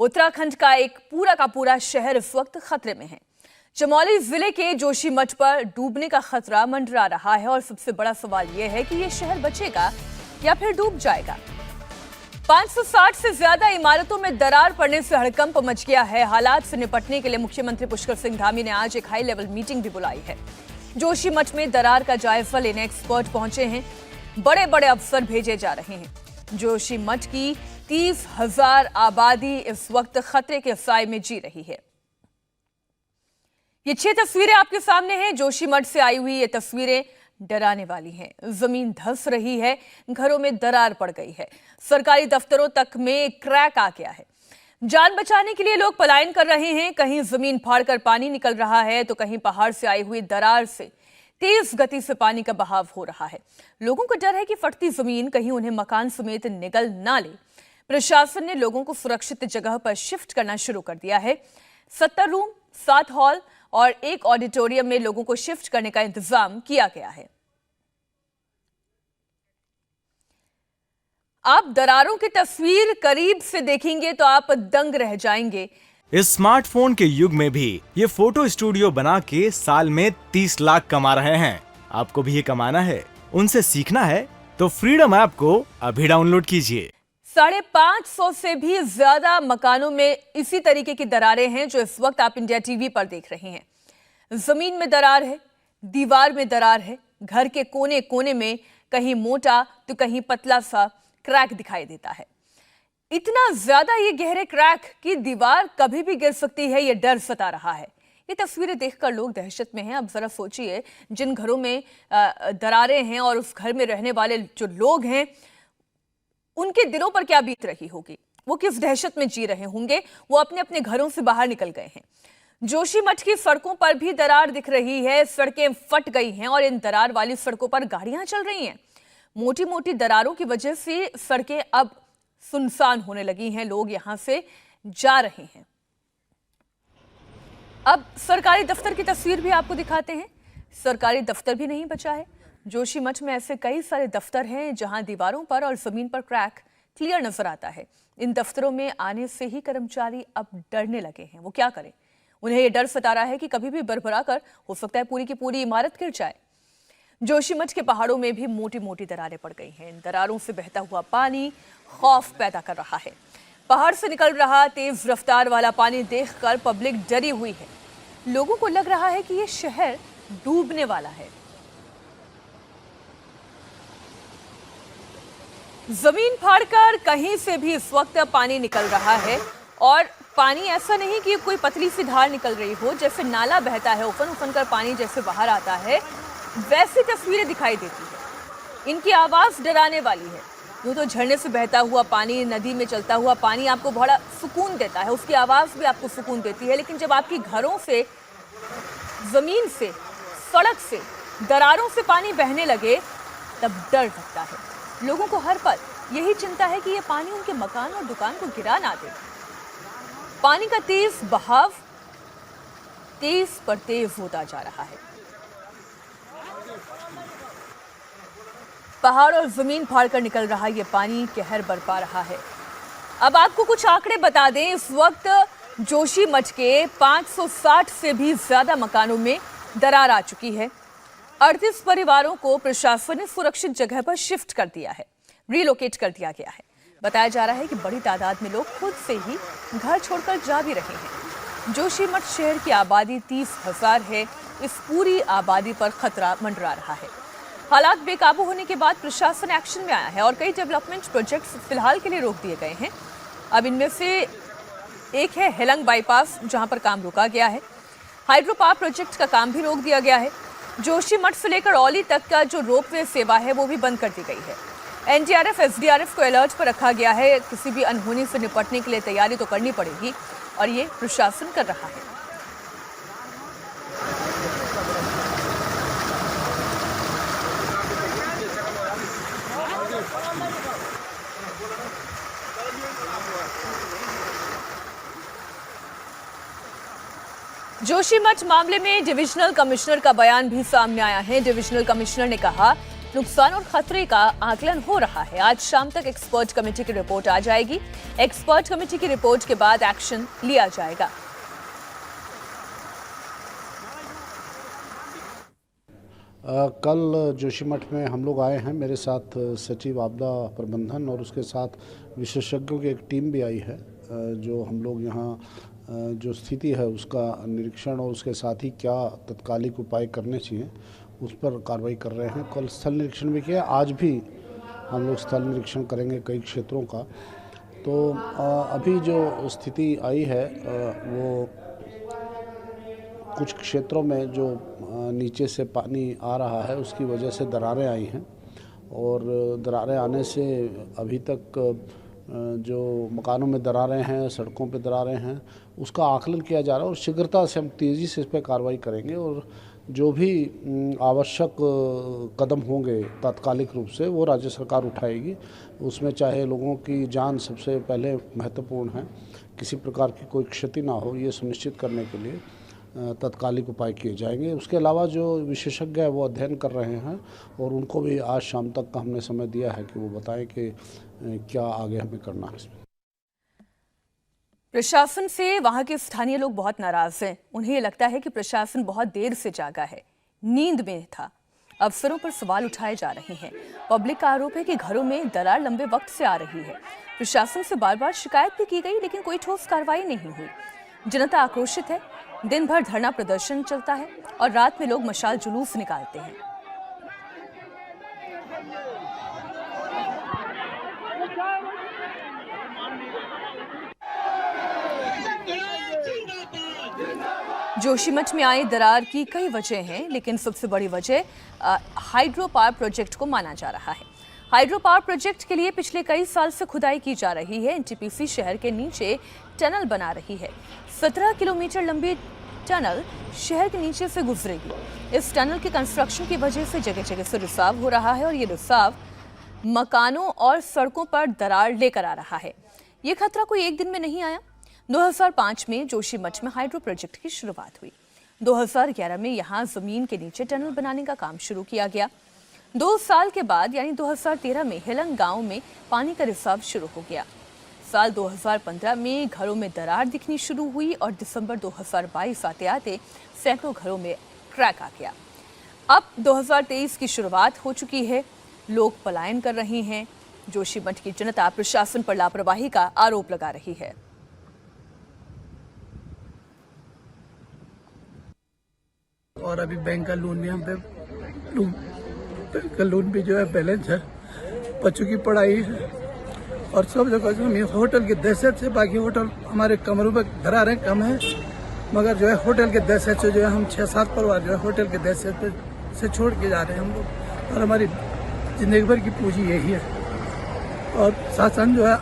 उत्तराखंड का एक पूरा शहर इस वक्त खतरे में है। चमोली जिले के जोशीमठ पर डूबने का खतरा मंडरा रहा है और सबसे बड़ा सवाल यह है कि यह शहर बचेगा या फिर डूब जाएगा। 560 से ज्यादा इमारतों में दरार पड़ने से हड़कंप मच गया है। हालात से निपटने के लिए मुख्यमंत्री पुष्कर सिंह धामी ने आज एक हाई लेवल मीटिंग भी बुलाई है। जोशीमठ में दरार का जायजा लेने एक्सपर्ट पहुंचे हैं। बड़े बड़े अफसर भेजे जा रहे हैं। जोशीमठ की 30,000 आबादी इस वक्त खतरे के साए में जी रही है। ये 6 तस्वीरें आपके सामने हैं। जोशीमठ से आई हुई ये तस्वीरें डराने वाली हैं। जमीन धंस रही है, घरों में दरार पड़ गई है, सरकारी दफ्तरों तक में क्रैक आ गया है। जान बचाने के लिए लोग पलायन कर रहे हैं। कहीं जमीन फाड़कर पानी निकल रहा है तो कहीं पहाड़ से आई हुई दरार से तेज गति से पानी का बहाव हो रहा है। लोगों को डर है कि फटती जमीन कहीं उन्हें मकान समेत निगल ना ले। प्रशासन ने लोगों को सुरक्षित जगह पर शिफ्ट करना शुरू कर दिया है। 70 रूम, 7 हॉल और एक ऑडिटोरियम में लोगों को शिफ्ट करने का इंतजाम किया गया है। आप दरारों की तस्वीर करीब से देखेंगे तो आप दंग रह जाएंगे। इस स्मार्टफोन के युग में भी ये फोटो स्टूडियो बना के साल में 30 लाख कमा रहे हैं। आपको भी ये कमाना है, उनसे सीखना है तो फ्रीडम ऐप को अभी डाउनलोड कीजिए। 550 से भी ज्यादा मकानों में इसी तरीके की दरारें हैं जो इस वक्त आप इंडिया टीवी पर देख रहे हैं। जमीन में दरार है, दीवार में दरार है, घर के कोने कोने में कहीं मोटा तो कहीं पतला सा क्रैक दिखाई देता है। इतना ज्यादा ये गहरे क्रैक कि दीवार कभी भी गिर सकती है, ये डर सता रहा है। ये तस्वीरें देखकर लोग दहशत में हैं। अब जरा सोचिए, जिन घरों में दरारें हैं और उस घर में रहने वाले जो लोग हैं उनके दिलों पर क्या बीत रही होगी, वो किस दहशत में जी रहे होंगे। वो अपने अपने घरों से बाहर निकल गए हैं। जोशीमठ की सड़कों पर भी दरार दिख रही है। सड़कें फट गई हैं और इन दरार वाली सड़कों पर गाड़ियां चल रही हैं। मोटी मोटी दरारों की वजह से सड़कें अब सुनसान होने लगी हैं। लोग यहां से जा रहे हैं। अब सरकारी दफ्तर की तस्वीर भी आपको दिखाते हैं। सरकारी दफ्तर भी नहीं बचा है। जोशीमठ में ऐसे कई सारे दफ्तर हैं जहां दीवारों पर और जमीन पर क्रैक क्लियर नजर आता है। इन दफ्तरों में आने से ही कर्मचारी अब डरने लगे हैं। वो क्या करें? उन्हें यह डर सता रहा है कि कभी भी बरबरा कर हो सकता है पूरी की पूरी इमारत गिर जाए। जोशीमठ के पहाड़ों में भी मोटी मोटी दरारें पड़ गई हैं। इन दरारों से बहता हुआ पानी खौफ पैदा कर रहा है। पहाड़ से निकल रहा तेज रफ्तार वाला पानी देखकर पब्लिक डरी हुई है। लोगों को लग रहा है कि यह शहर डूबने वाला है। जमीन फाड़कर कहीं से भी इस वक्त पानी निकल रहा है और पानी ऐसा नहीं कि कोई पतली सी धार निकल रही हो, जैसे नाला बहता है, उफन उफन कर पानी जैसे बाहर आता है, वैसी तस्वीरें दिखाई देती है। इनकी आवाज डराने वाली है। यूं तो झरने से बहता हुआ पानी, नदी में चलता हुआ पानी आपको बड़ा सुकून देता है, उसकी आवाज भी आपको सुकून देती है। लेकिन जब आपकी घरों से, जमीन से, सड़क से, दरारों से पानी बहने लगे तब डर लगता है। लोगों को हर पल यही चिंता है कि यह पानी उनके मकान और दुकान को गिरा ना दे। पानी का तेज बहाव तेज पर तेज होता जा रहा है। पहाड़ और जमीन फाड़कर निकल रहा ये पानी कहर बरपा रहा है। अब आपको कुछ आंकड़े बता दें। इस वक्त जोशीमठ के 560 से भी ज्यादा मकानों में दरार आ चुकी है। 38 परिवारों को प्रशासन ने सुरक्षित जगह पर शिफ्ट कर दिया है, रिलोकेट कर दिया गया है। बताया जा रहा है कि बड़ी तादाद में लोग खुद से ही घर छोड़कर जा भी रहे हैं। जोशीमठ शहर की आबादी 30,000 है। इस पूरी आबादी पर खतरा मंडरा रहा है। हालात बेकाबू होने के बाद प्रशासन एक्शन में आया है और कई डेवलपमेंट प्रोजेक्ट्स फिलहाल के लिए रोक दिए गए हैं। अब इनमें से एक है हेलंग बाईपास, जहां पर काम रोका गया है। हाइड्रो पावर प्रोजेक्ट का काम भी रोक दिया गया है। जोशीमठ से लेकर औली तक का जो रोपवे सेवा है वो भी बंद कर दी गई है। एनडीआरएफ, एसडीआरएफ को अलर्ट पर रखा गया है। किसी भी अनहोनी से निपटने के लिए तैयारी तो करनी पड़ेगी और ये प्रशासन कर रहा है। जोशीमठ मामले में डिविजनल कमिश्नर का बयान भी सामने आया है। डिविजनल कमिश्नर ने कहा, नुकसान और खतरे का आकलन हो रहा है। आज शाम तक एक्सपर्ट कमेटी की रिपोर्ट आ जाएगी। एक्सपर्ट कमेटी की रिपोर्ट के बाद एक्शन लिया जाएगा। कल जोशीमठ में हम लोग आए हैं, मेरे साथ सचिव आपदा प्रबंधन और उसके साथ विशेषज्ञों की एक टीम भी आई है, जो हम लोग यहाँ जो स्थिति है उसका निरीक्षण और उसके साथ ही क्या तत्कालिक उपाय करने चाहिए उस पर कार्रवाई कर रहे हैं। कल स्थल निरीक्षण भी किया, आज भी हम लोग स्थल निरीक्षण करेंगे कई क्षेत्रों का। तो अभी जो स्थिति आई है वो कुछ क्षेत्रों में जो नीचे से पानी आ रहा है उसकी वजह से दरारें आई हैं, और दरारें आने से अभी तक जो मकानों में दरारें हैं, सड़कों पे दरारें हैं, उसका आकलन किया जा रहा है और शीघ्रता से हम तेज़ी से इस पर कार्रवाई करेंगे और जो भी आवश्यक कदम होंगे तात्कालिक रूप से वो राज्य सरकार उठाएगी। उसमें चाहे लोगों की जान सबसे पहले महत्वपूर्ण है, किसी प्रकार की कोई क्षति ना हो ये सुनिश्चित करने के लिए तत्कालिक उपाय किए जाएंगे। उसके अलावा जो विशेषज्ञ है वो अध्ययन कर रहे हैं और उनको भी आज शाम तक का हमने समय दिया है कि वो बताएं कि क्या आगे हमें करना है। प्रशासन से वहां के स्थानीय लोग बहुत नाराज हैं। उन्हें लगता है कि प्रशासन बहुत देर से जागा है, नींद में था। अफसरों पर सवाल उठाए जा रहे हैं। पब्लिक का आरोप है कि घरों में दरार लंबे वक्त से आ रही है। प्रशासन से बार बार शिकायत भी की गई लेकिन कोई ठोस कार्रवाई नहीं हुई। जनता आक्रोशित है। दिन भर धरना प्रदर्शन चलता है और रात में लोग मशाल जुलूस निकालते हैं। जोशीमठ में आई दरार की कई वजह हैं, लेकिन सबसे बड़ी वजह हाइड्रो पावर प्रोजेक्ट को माना जा रहा है। हाइड्रो पावर प्रोजेक्ट के लिए पिछले कई साल से खुदाई की जा रही है। एनटीपीसी शहर के नीचे टनल बना रही है। 17 किलोमीटर लंबी टनल शहर के नीचे से गुजरेगी। इस टनल के कंस्ट्रक्शन की वजह से जगह जगह से रिसाव हो रहा है और ये रिसाव मकानों और सड़कों पर दरार लेकर आ रहा है। ये खतरा कोई एक दिन में नहीं आया। 2005 में जोशीमठ में हाइड्रो प्रोजेक्ट की शुरुआत हुई। 2011 में यहाँ जमीन के नीचे टनल बनाने का काम शुरू किया गया। 2 साल के बाद यानी 2013 में हिलंग गांव में पानी का रिसाव शुरू हो गया। साल 2015 में घरों में दरार दिखनी शुरू हुई और दिसंबर 2022 आते आते सैकड़ों घरों में क्रैक आ गया। अब 2023 की शुरुआत हो चुकी है। लोग पलायन कर रहे हैं। जोशीमठ की जनता प्रशासन पर लापरवाही का आरोप लगा रही है। और अभी बैंक का लोन भी हम पे लोन भी जो है बैलेंस है। बच्चों की पढ़ाई और सब जगह होटल की दहशत से, बाकी होटल हमारे कमरों पे दरारें कम है, मगर जो है होटल के दहशत से जो है हम 6-7 परिवार जो है होटल के दहशत से छोड़ के जा रहे हैं हम लोग। और हमारी जिंदगी भर की पूंजी यही है। और शासन जो है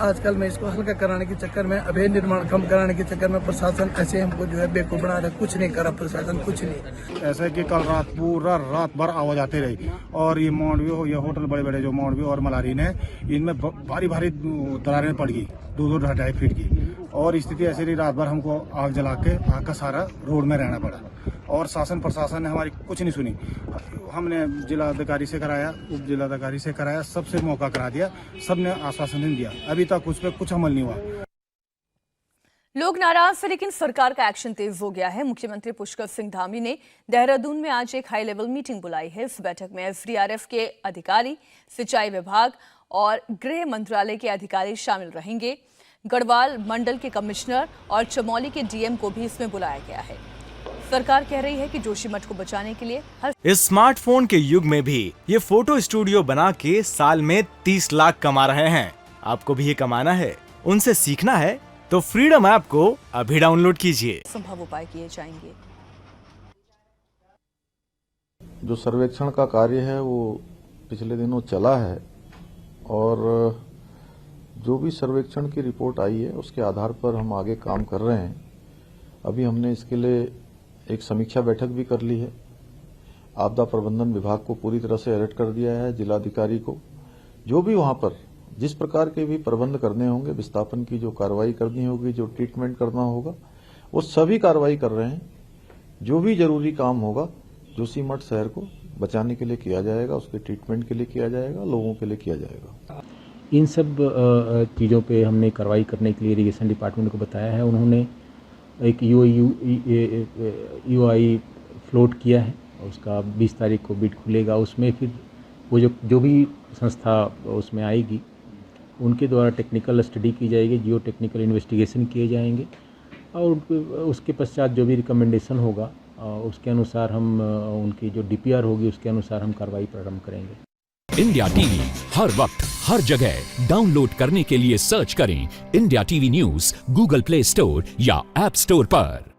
आजकल में इसको हल्का कराने के चक्कर में, अभय निर्माण कम कराने के चक्कर में प्रशासन ऐसे हमको जो है बेवकूफ बना रहा है। कुछ नहीं करा प्रशासन, कुछ नहीं। ऐसा है कि कल रात पूरा रात भर आवाज आती रही और ये मौंडवी हो, ये होटल बड़े बड़े जो मौंडवी और मलारीन है, इनमें भारी भारी दरारें पड़ गई 2-2 फीट की। और स्थिति ऐसी रही, रात भर हमको आग जला के आग का सारा रोड में रहना पड़ा और शासन प्रशासन ने हमारी कुछ नहीं सुनी। हमने जिलाधिकारी से कराया, उप जिलाधिकारी से कराया, सबसे मौका करा दिया, सबने आश्वासन नहीं दिया। अभी तक उस पर कुछ अमल नहीं हुआ। लोग नाराज हैं लेकिन सरकार का एक्शन तेज हो गया है। मुख्यमंत्री पुष्कर सिंह धामी ने देहरादून में आज एक हाई लेवल मीटिंग बुलाई है। इस बैठक में एसडीआरएफ के अधिकारी, सिंचाई विभाग और गृह मंत्रालय के अधिकारी शामिल रहेंगे। गढ़वाल मंडल के कमिश्नर और चमोली के डीएम को भी इसमें बुलाया गया है। सरकार कह रही है कि जोशीमठ को बचाने के लिए इस स्मार्टफोन के युग में भी ये फोटो स्टूडियो बना के साल में 30 लाख कमा रहे हैं। आपको भी ये कमाना है, उनसे सीखना है तो फ्रीडम ऐप को अभी डाउनलोड कीजिए। संभव उपाय किए जाएंगे। जो सर्वेक्षण का कार्य है वो पिछले दिनों चला है और जो भी सर्वेक्षण की रिपोर्ट आई है उसके आधार पर हम आगे काम कर रहे हैं। अभी हमने इसके लिए एक समीक्षा बैठक भी कर ली है। आपदा प्रबंधन विभाग को पूरी तरह से अलर्ट कर दिया है, जिलाधिकारी को। जो भी वहां पर जिस प्रकार के भी प्रबंध करने होंगे, विस्थापन की जो कार्रवाई करनी होगी, जो ट्रीटमेंट करना होगा, वो सभी कार्रवाई कर रहे हैं। जो भी जरूरी काम होगा जोशीमठ शहर को बचाने के लिए किया जाएगा, उसके ट्रीटमेंट के लिए किया जाएगा, लोगों के लिए किया जाएगा। इन सब चीज़ों पे हमने कार्रवाई करने के लिए इरिगेशन डिपार्टमेंट को बताया है। उन्होंने एक यूआई फ्लोट किया है, उसका 20 तारीख को बिड खुलेगा। उसमें फिर वो जो भी संस्था उसमें आएगी उनके द्वारा टेक्निकल स्टडी की जाएगी, जियो टेक्निकल इन्वेस्टिगेशन किए जाएंगे और उसके पश्चात जो भी रिकमेंडेशन होगा उसके अनुसार हम उनकी जो डीपीआर होगी उसके अनुसार हम कार्रवाई प्रारंभ करेंगे। इंडिया टीवी हर वक्त हर जगह डाउनलोड करने के लिए सर्च करें India TV news Google play store या ऐप स्टोर पर।